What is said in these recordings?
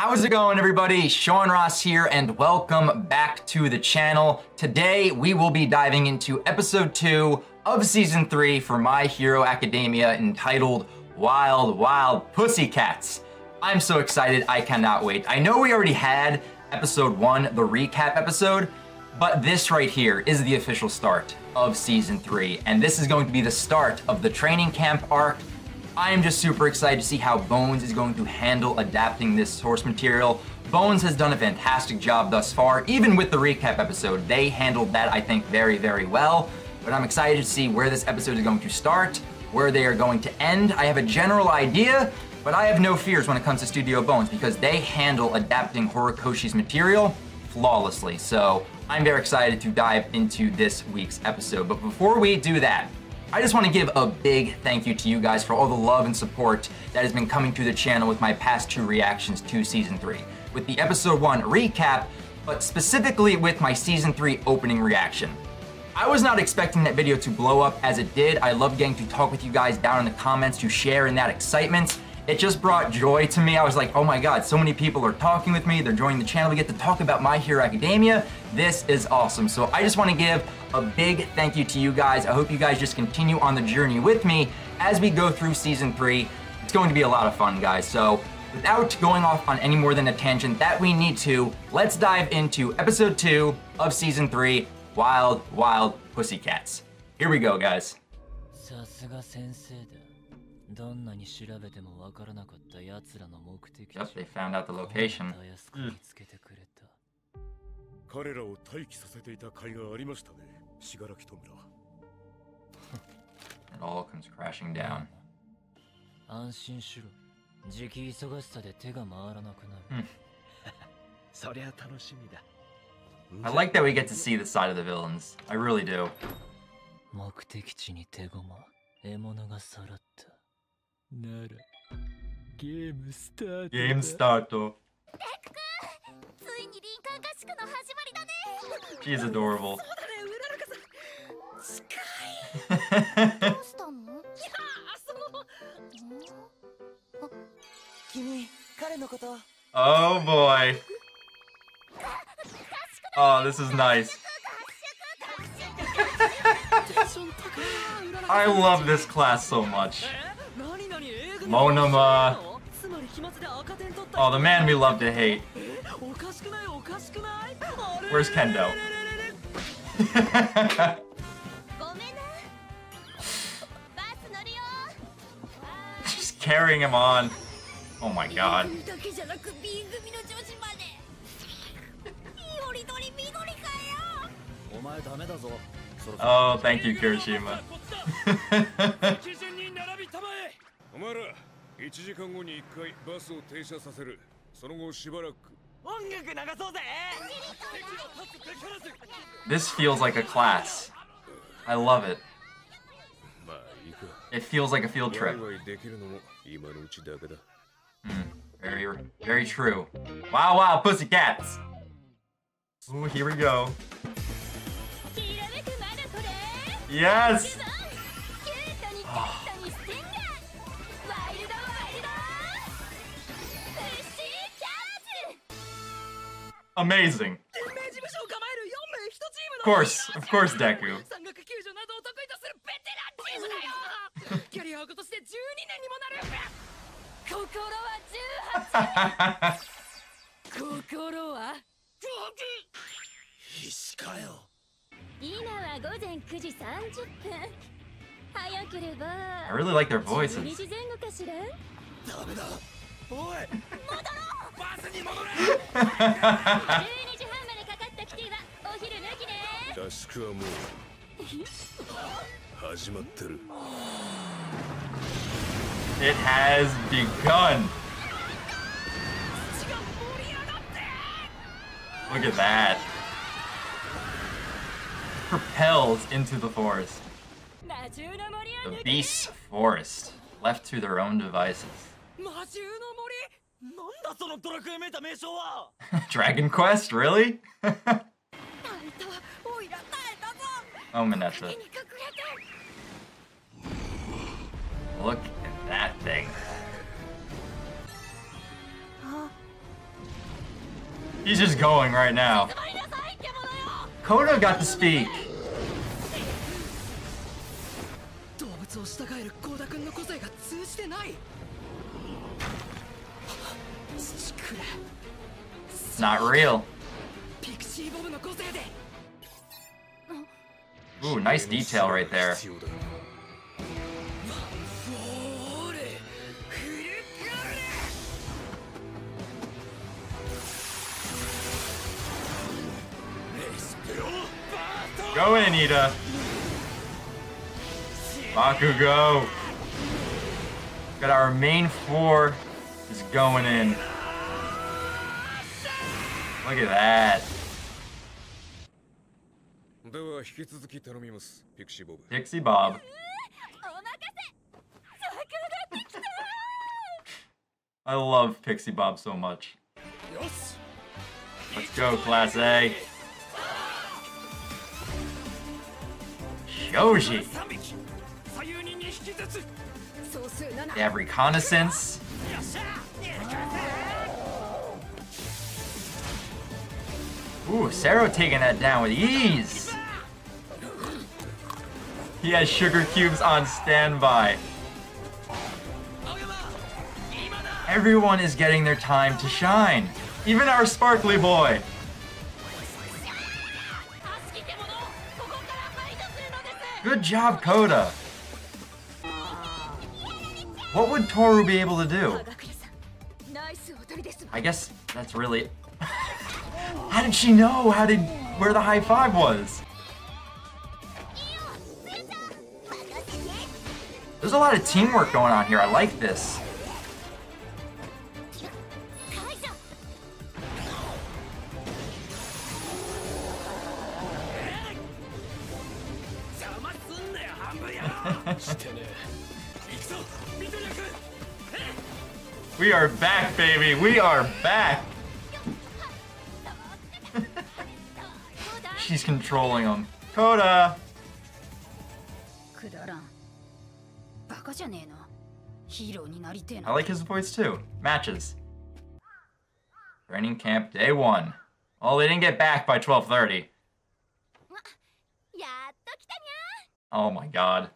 How's it going, everybody? Sean Ross here, and welcome back to the channel. Today, we will be diving into episode 2 of season 3 for My Hero Academia, entitled Wild Wild Pussycats. I'm so excited, I cannot wait. I know we already had episode 1, the recap episode, but this right here is the official start of season 3, and this is going to be the start of the training camp arc. I am just super excited to see how Bones is going to handle adapting this source material. Bones has done a fantastic job thus far. Even with the recap episode, they handled that, I think, very, very well. But I'm excited to see where this episode is going to start, where they are going to end. I have a general idea, but I have no fears when it comes to Studio Bones because they handle adapting Horikoshi's material flawlessly. So I'm very excited to dive into this week's episode. But before we do that, I just want to give a big thank you to you guys for all the love and support that has been coming to the channel with my past 2 reactions to season 3. With the episode 1 recap, but specifically with my season 3 opening reaction. I was not expecting that video to blow up as it did. I love getting to talk with you guys down in the comments to share in that excitement. It just brought joy to me. I was like, oh my god, so many people are talking with me. They're joining the channel. We get to talk about My Hero Academia. This is awesome. So I just want to give a big thank you to you guys. I hope you guys just continue on the journey with me as we go through season 3. It's going to be a lot of fun, guys. So without going off on any more than a tangent that we need to, let's dive into episode 2 of season 3, Wild Wild Pussycats. Here we go, guys. Yep, they found out the location. It all comes crashing down. I like that we get to see the side of the villains. I really do. Game start. She's adorable. Oh boy. Oh, this is nice. I love this class so much. Monoma. Oh, the man we love to hate. Where's Kendo? Just carrying him on. Oh my god. Oh, thank you, Kirishima. This feels like a class. I love it. It feels like a field trip. Very, very true. Wow, wow, Pussycats! Ooh, here we go. Yes! Oh. Amazing. Of course, Deku. I really like their voices. It has begun. Look at that. Propels into the forest. The Beast's Forest, left to their own devices. Dragon Quest, really? Oh, Manessa. Look at that thing. He's just going right now. Kota got to speak. It's not real. Ooh, nice detail right there. Go in, Ida. Bakugo. Got our main four is going in. Look at that. Pixie Bob. I love Pixie Bob so much. Let's go, Class A. Shoji. They have reconnaissance. Ooh, Sero taking that down with ease. He has sugar cubes on standby. Everyone is getting their time to shine. Even our sparkly boy. Good job, Kota. What would Toru be able to do? I guess that's really... How did she know where the high five was? There's a lot of teamwork going on here. I like this. We are back, baby. We are back. She's controlling him. Kota! I like his voice too. Matches. Training camp day 1. Oh, they didn't get back by 12:30. Oh my god.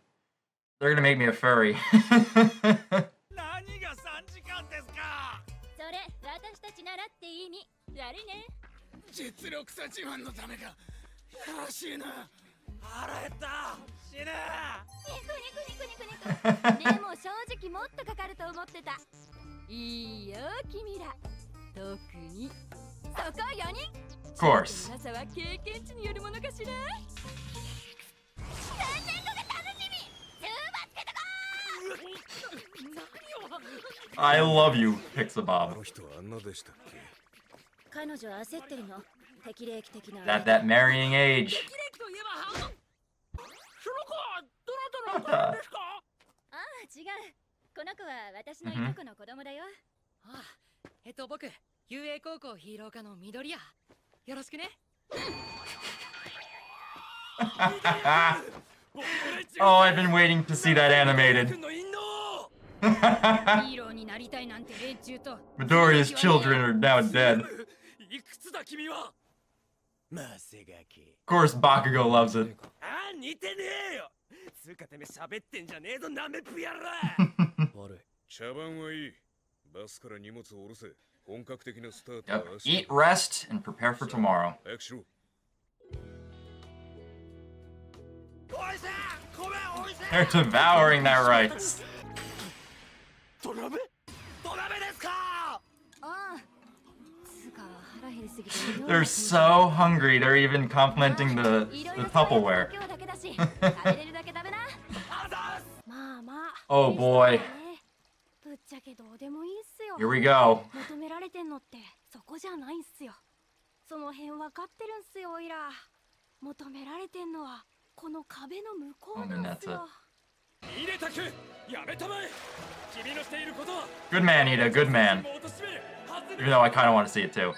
They're gonna make me a furry. Of course. I love you, Pixabob. That marrying age. Oh, I've been waiting to see that animated. Midoriya's children are now dead. Of course, Bakugo loves it. Yep. Eat, rest, and prepare for tomorrow. They're devouring that rice. They're so hungry, they're even complimenting the Tupperware. Oh boy. Here we go. And then that's it. Good man, Ida, good man. Even though I kind of want to see it too.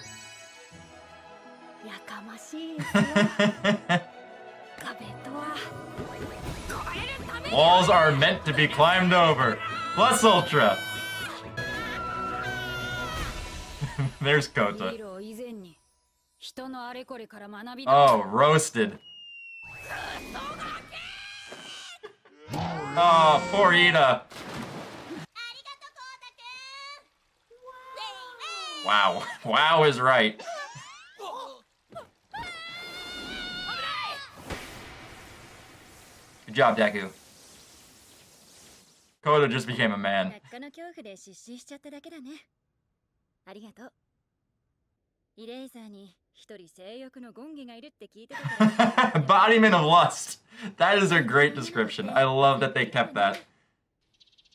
Walls are meant to be climbed over. Plus Ultra. There's Kota. Oh, roasted. Oh, poor Ida. Wow. Wow is right. Good job, Deku. Kota just became a man. Embodiment of lust. That is a great description. I love that they kept that.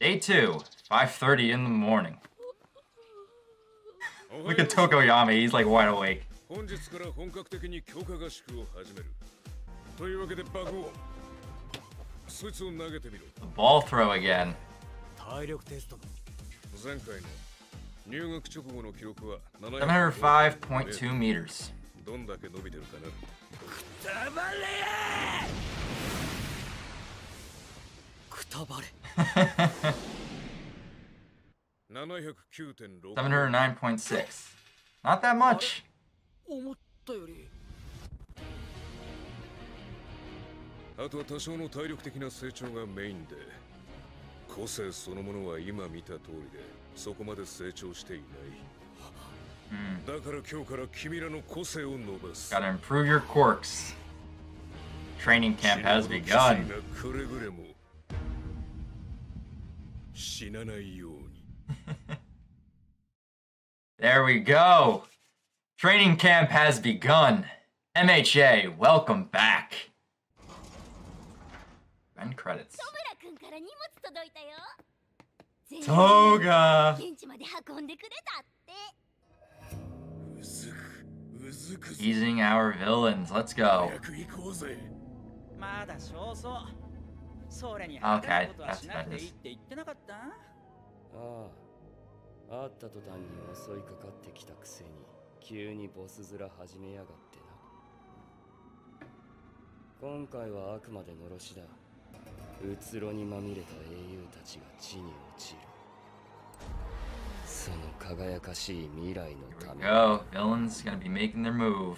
Day 2, 5:30 in the morning. Look at Tokoyami, he's like wide awake. The ball throw again. 705.2 meters. $709.6. Not that much. あとは多少の体力的な成長がメインで、個性そのものは今見た通りでそこまで成長していない。だから今日から君らの個性を伸ばす。 Gotta improve your quirks. Training camp has begun. くれぐれも死なないように。There we go. Training camp has begun. MHA, welcome back. End credits. Toga! Easing our villains. Let's go. Okay, that's that is. 会った途端に襲いかかってきたくせに急にボス面始めやがってな。今回はあくまでのろしだ。うつろにまみれた英雄たちが地に落ちる。その輝かしい未来のため。 Go, villains gonna be making their move.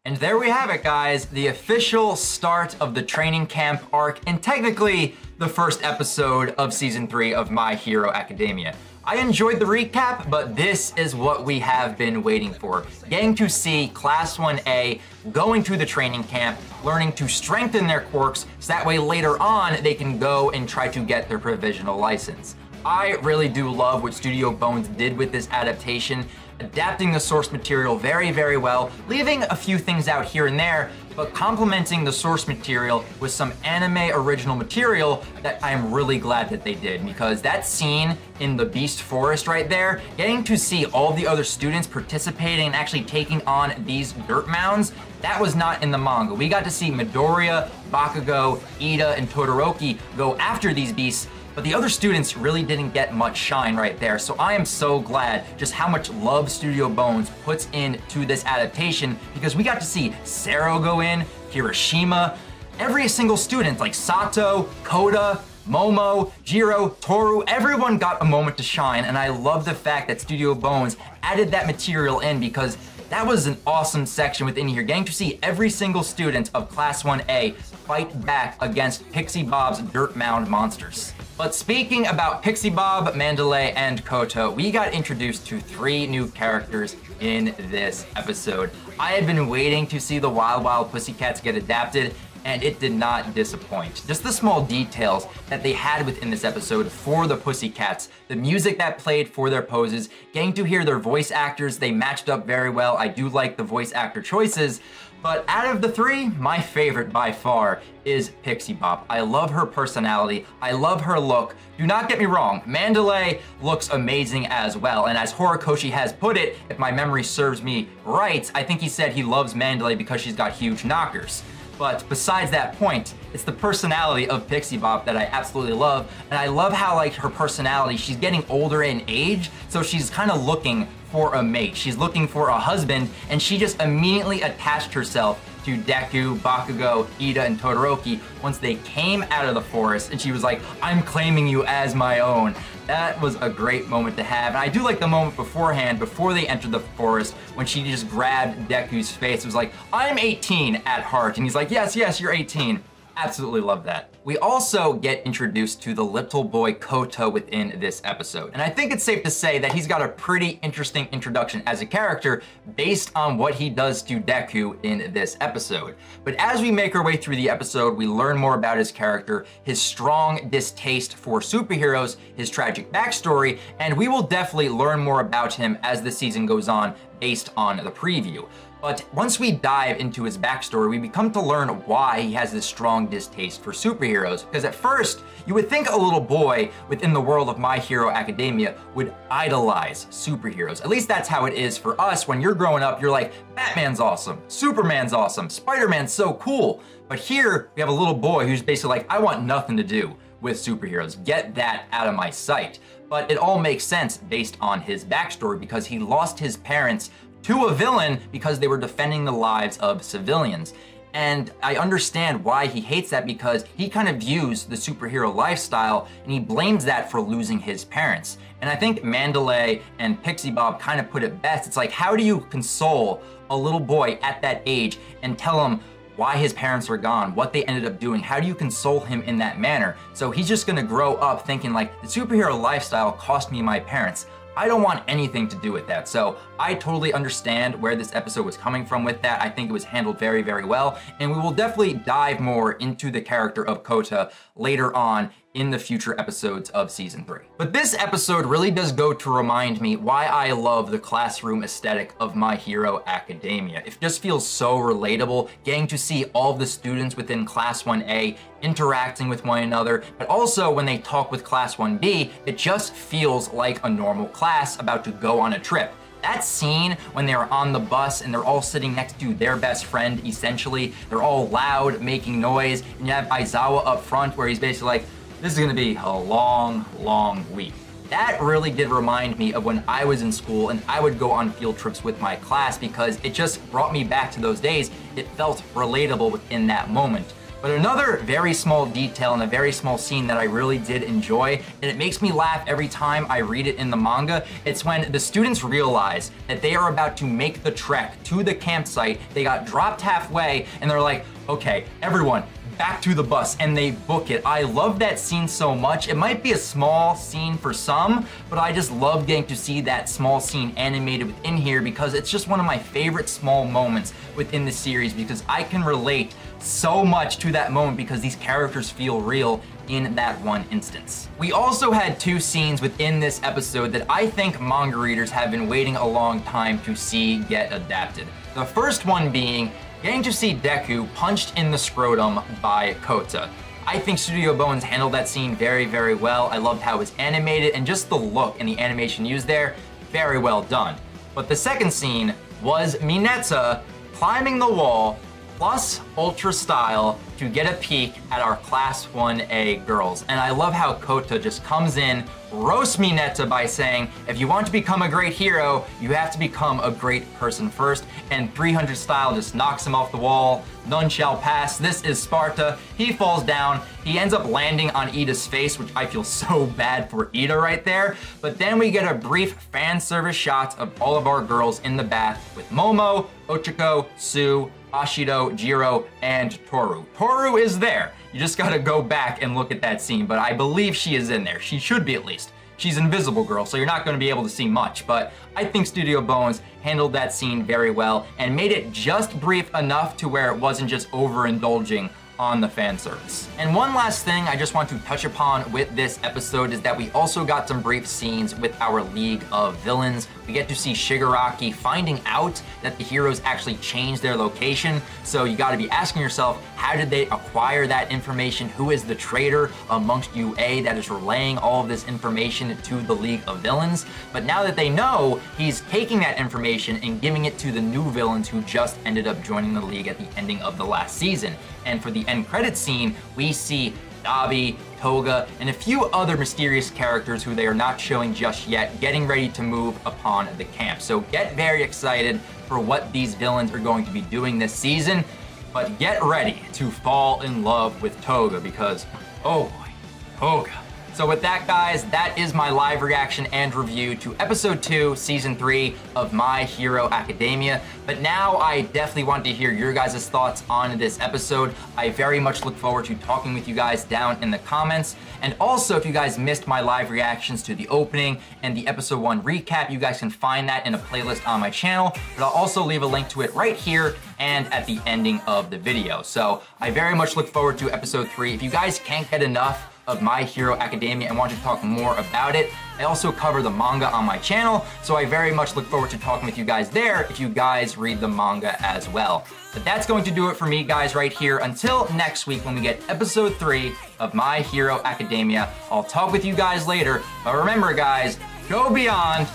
And there we have it, guys. The official start of the training camp arc, and technically the first episode of Season 3 of My Hero Academia. I enjoyed the recap, but this is what we have been waiting for. Getting to see Class 1A going to the training camp, learning to strengthen their quirks, so that way later on they can go and try to get their provisional license. I really do love what Studio Bones did with this adaptation, adapting the source material very, very well, leaving a few things out here and there, but complementing the source material with some anime original material that I'm really glad that they did, because that scene in the Beast Forest right there, getting to see all the other students participating and actually taking on these dirt mounds, that was not in the manga. We got to see Midoriya, Bakugo, Ida, and Todoroki go after these beasts, but the other students really didn't get much shine right there. So I am so glad just how much love Studio Bones puts into this adaptation, because we got to see Sero go in, Hiroshima, every single student like Sato, Kota, Momo, Jiro, Toru, everyone got a moment to shine, and I love the fact that Studio Bones added that material in, because that was an awesome section within here, getting to see every single student of Class 1A fight back against Pixie Bob's dirt mound monsters. But speaking about Pixie Bob, Mandalay, and Kota, we got introduced to 3 new characters in this episode. I had been waiting to see the Wild Wild Pussycats get adapted, and it did not disappoint. Just the small details that they had within this episode for the Pussycats, the music that played for their poses, getting to hear their voice actors, they matched up very well. I do like the voice actor choices, but out of the 3, my favorite by far is Pixie Bob. I love her personality, I love her look. Do not get me wrong, Mandalay looks amazing as well, and as Horikoshi has put it, if my memory serves me right, I think he said he loves Mandalay because she's got huge knockers. But besides that point, it's the personality of Pixie Bob that I absolutely love, and I love how, like, her personality, she's getting older in age, so she's kind of looking for a mate. She's looking for a husband, and she just immediately attached herself to Deku, Bakugo, Ida, and Todoroki once they came out of the forest, and she was like, I'm claiming you as my own. That was a great moment to have. And I do like the moment beforehand, before they entered the forest, when she just grabbed Deku's face. It was like, I'm 18 at heart. And he's like, yes, yes, you're 18. Absolutely love that. We also get introduced to the little boy Kota within this episode. And I think it's safe to say that he's got a pretty interesting introduction as a character based on what he does to Deku in this episode. But as we make our way through the episode, we learn more about his character, his strong distaste for superheroes, his tragic backstory, and we will definitely learn more about him as the season goes on based on the preview. But once we dive into his backstory, we become to learn why he has this strong distaste for superheroes. Because at first, you would think a little boy within the world of My Hero Academia would idolize superheroes. At least that's how it is for us. When you're growing up, you're like, Batman's awesome, Superman's awesome, Spider-Man's so cool. But here, we have a little boy who's basically like, I want nothing to do with superheroes. Get that out of my sight. But it all makes sense based on his backstory, because he lost his parents to a villain because they were defending the lives of civilians. And I understand why he hates that, because he kind of views the superhero lifestyle and he blames that for losing his parents. And I think Mandalay and Pixie Bob kind of put it best. It's like, how do you console a little boy at that age and tell him why his parents were gone, what they ended up doing? How do you console him in that manner? So he's just gonna grow up thinking like, the superhero lifestyle cost me my parents. I don't want anything to do with that. So I totally understand where this episode was coming from with that. I think it was handled very, very well. And we will definitely dive more into the character of Kota later on in the future episodes of season 3. But this episode really does go to remind me why I love the classroom aesthetic of My Hero Academia. It just feels so relatable, getting to see all of the students within Class 1A interacting with one another, but also when they talk with Class 1B, it just feels like a normal class about to go on a trip. That scene when they're on the bus and they're all sitting next to their best friend, essentially, they're all loud, making noise, and you have Aizawa up front where he's basically like, this is gonna be a long, long week. That really did remind me of when I was in school and I would go on field trips with my class, because it just brought me back to those days. It felt relatable within that moment. But another very small detail and a very small scene that I really did enjoy, and it makes me laugh every time I read it in the manga, it's when the students realize that they are about to make the trek to the campsite. They got dropped halfway and they're like, okay, everyone, back to the bus, and they book it. I love that scene so much. It might be a small scene for some, but I just love getting to see that small scene animated within here, because it's just one of my favorite small moments within the series, because I can relate so much to that moment because these characters feel real in that one instance. We also had two scenes within this episode that I think manga readers have been waiting a long time to see get adapted. The first one being getting to see Deku punched in the scrotum by Kota. I think Studio Bones handled that scene very, very well. I loved how it was animated, and just the look and the animation used there, very well done. But the second scene was Mineta climbing the wall plus Ultra Style to get a peek at our Class 1A girls. And I love how Kota just comes in, roasts Mineta by saying, if you want to become a great hero, you have to become a great person first. And 300 Style just knocks him off the wall. None shall pass. This is Sparta. He falls down. He ends up landing on Ida's face, which I feel so bad for Ida right there. But then we get a brief fan service shot of all of our girls in the bath with Momo, Ochiko, Sue, Ashido, Jiro, and Toru. Toru is there. You just gotta go back and look at that scene, but I believe she is in there. She should be, at least. She's Invisible Girl, so you're not gonna be able to see much, but I think Studio Bones handled that scene very well and made it just brief enough to where it wasn't just overindulging on the fan service. And one last thing I just want to touch upon with this episode is that we also got some brief scenes with our League of Villains. We get to see Shigaraki finding out that the heroes actually changed their location. So you gotta be asking yourself, how did they acquire that information? Who is the traitor amongst UA that is relaying all of this information to the League of Villains? But now that they know, he's taking that information and giving it to the new villains who just ended up joining the League at the ending of the last season. And for the end credit scene, we see Dabi, Toga, and a few other mysterious characters who they are not showing just yet, getting ready to move upon the camp. So get very excited for what these villains are going to be doing this season. but get ready to fall in love with Toga because, oh boy, Toga. So with that, guys, that is my live reaction and review to episode 2, season 3 of My Hero Academia. But now I definitely want to hear your guys' thoughts on this episode. I very much look forward to talking with you guys down in the comments. And also, if you guys missed my live reactions to the opening and the episode 1 recap, you guys can find that in a playlist on my channel. But I'll also leave a link to it right here and at the ending of the video. So I very much look forward to episode 3. If you guys can't get enough of My Hero Academia and want to talk more about it, I also cover the manga on my channel, so I very much look forward to talking with you guys there if you guys read the manga as well. But that's going to do it for me, guys, right here. Until next week when we get episode 3 of My Hero Academia. I'll talk with you guys later, but remember, guys, go beyond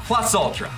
plus ultra.